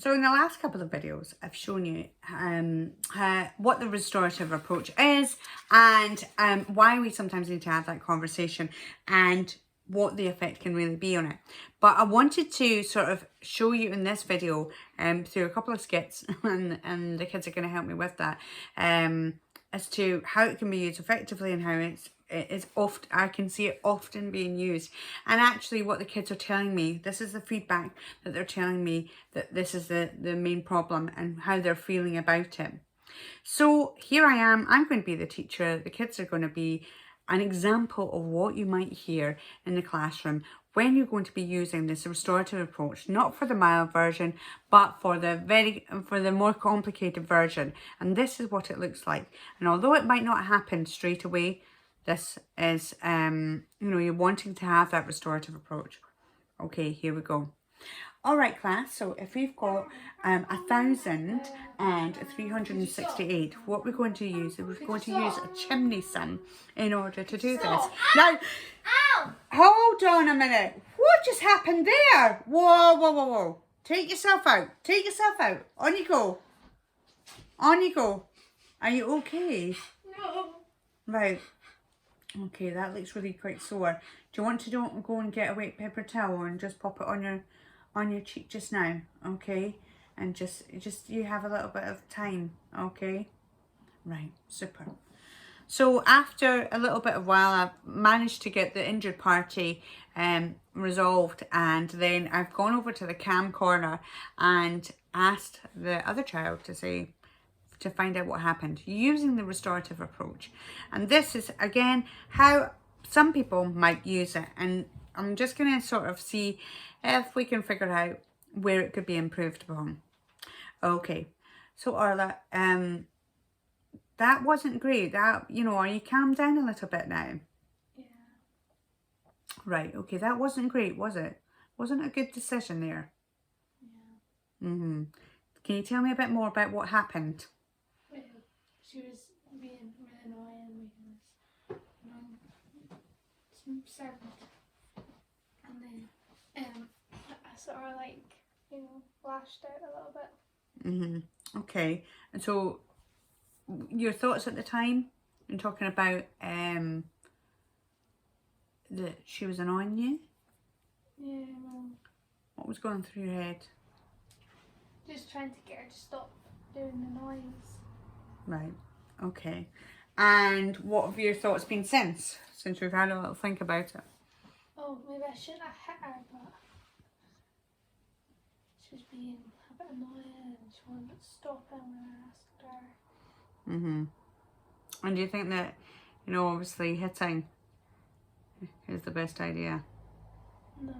So in the last couple of videos, I've shown you what the restorative approach is and why we sometimes need to have that conversation and what the effect can really be on it. But I wanted to sort of show you in this video through a couple of skits, and the kids are going to help me with that, as to how it can be used effectively and how I can see it often being used. And actually what the kids are telling me, this is the feedback that they're telling me, that this is the main problem and how they're feeling about it. So here I am, I'm going to be the teacher, the kids are going to be an example of what you might hear in the classroom when you're going to be using this restorative approach, not for the mild version, but for the more complicated version. And this is what it looks like. And although it might not happen straight away, this is, you're wanting to have that restorative approach. Okay, here we go. All right, class, so if we've got 1,368, what we're going to use is we're going to use a chimney sum in order to do this. Now, hold on a minute. What just happened there? Whoa, whoa, whoa, whoa. Take yourself out. Take yourself out. On you go. On you go. Are you okay? No. Right. Okay, that looks really quite sore. Do you want to go and get a wet paper towel and just pop it on your cheek just now, okay? And just you have a little bit of time, okay? Right, super. So after a little bit of while, I've managed to get the injured party resolved, and then I've gone over to the cam corner and asked the other child to find out what happened using the restorative approach. And this is again how some people might use it, and I'm just going to sort of see if we can figure out where it could be improved upon. Okay, so Orla, that wasn't great. That, are you calmed down a little bit now? Yeah. Right, okay, that wasn't great, was it? Wasn't a good decision there? Yeah. Mm-hmm. Can you tell me a bit more about what happened? Well, she was being really annoying because servant, and then I sort of lashed out a little bit. Mm-hmm. Okay, and so your thoughts at the time in talking about that she was annoying you? Yeah, well, What was going through your head? just trying to get her to stop doing the noise. Right, okay. And what have your thoughts been since we've had a little think about it? Oh, maybe I shouldn't have hit her, but she was being a bit annoying and she wanted to stop it when I asked her. Mm-hmm. And do you think that, obviously hitting is the best idea? No.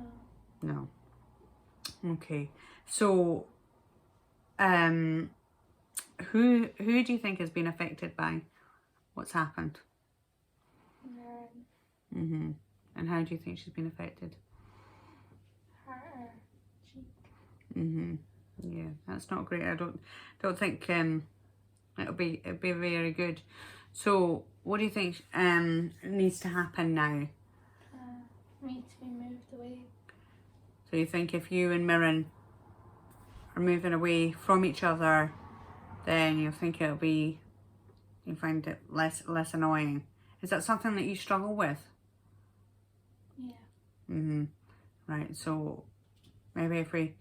No. Okay. So, who do you think has been affected by what's happened? Mm-hmm. And how do you think she's been affected? Her cheek. Mm-hmm. Yeah, that's not great. I don't think it'll be very good. So what do you think needs to happen now? Me to be moved away. So you think if you and Mirren are moving away from each other, then you'll find it less annoying. Is that something that you struggle with? Yeah. Mm-hmm. Right, so maybe if we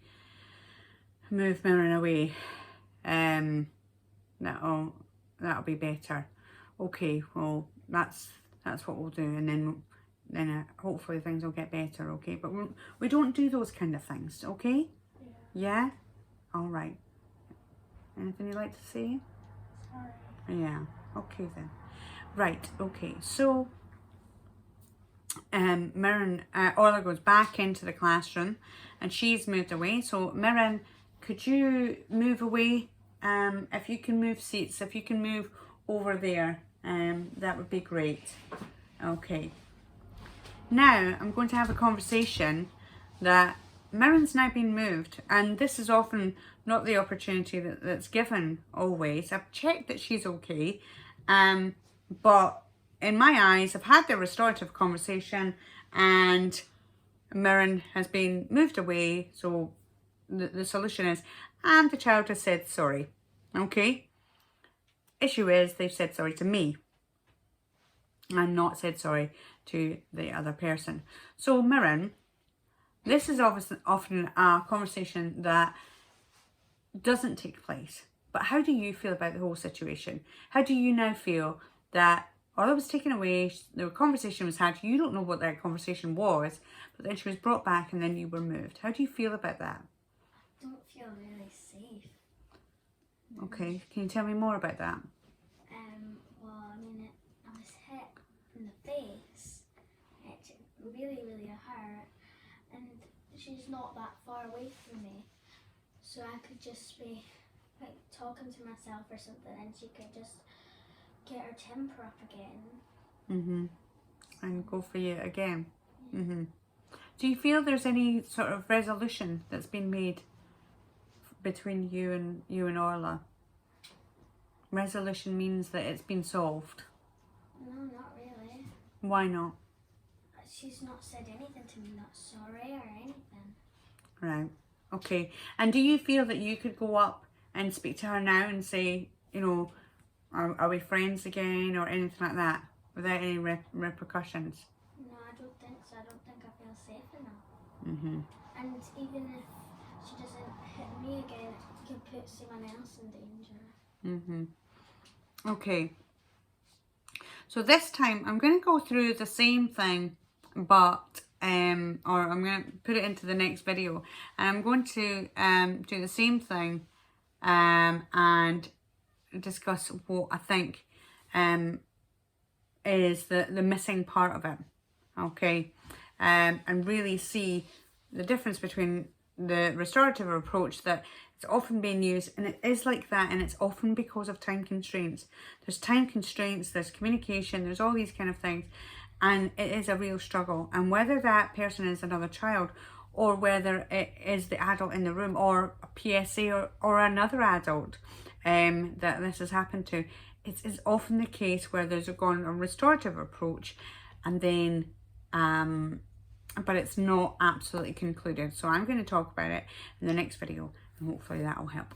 move Mirren away, that'll be better. Okay, well that's what we'll do, and then hopefully things will get better. Okay, but we don't do those kind of things. Okay? Yeah. Yeah. All right. Anything you'd like to say? Sorry. Yeah. Okay then. Right. Okay. So, Mirren, Orla goes back into the classroom, and she's moved away. So, Mirren, could you move away? If you can move seats, if you can move over there, that would be great. Okay. Now, I'm going to have a conversation that Mirren's now been moved, and this is often not the opportunity that's given always. I've checked that she's okay, but in my eyes, I've had the restorative conversation and Mirren has been moved away, so the solution is, and the child has said sorry. Okay? Issue is they've said sorry to me and not said sorry to the other person. So Mirren, this is obviously often a conversation that doesn't take place. But how do you feel about the whole situation? How do you now feel that Orla was taken away, the conversation was had, you don't know what that conversation was, but then she was brought back and then you were moved. How do you feel about that? I don't feel really safe. Okay, can you tell me more about that? Well, I mean, I was hit in the face. It really hurt, and she's not that far away from me, so I could just be like talking to myself or something, and she could just get her temper up again. And go for you again. Do you feel there's any sort of resolution that's been made between you and Orla? Resolution means that it's been solved. No, not really. Why not? She's not said anything to me, not sorry or anything. Right. Okay. And do you feel that you could go up and speak to her now and say, you know, are we friends again or anything like that without any repercussions? No, I don't think so. I don't think I feel safe enough. And even if she doesn't hit me again, it could put someone else in danger. Okay. So this time I'm going to go through the same thing, but or I'm going to put it into the next video, and I'm going to do the same thing and discuss what I think is the missing part of it. Okay. And really see the difference between the restorative approach that it's often being used, and it is like that, and it's often because of time constraints. There's time constraints, there's communication, there's all these kind of things, and it is a real struggle. And whether that person is another child, or whether it is the adult in the room, or a PSA, or another adult that this has happened to, it's often the case where there's gone a restorative approach, and then but it's not absolutely concluded. So I'm going to talk about it in the next video, and hopefully that will help.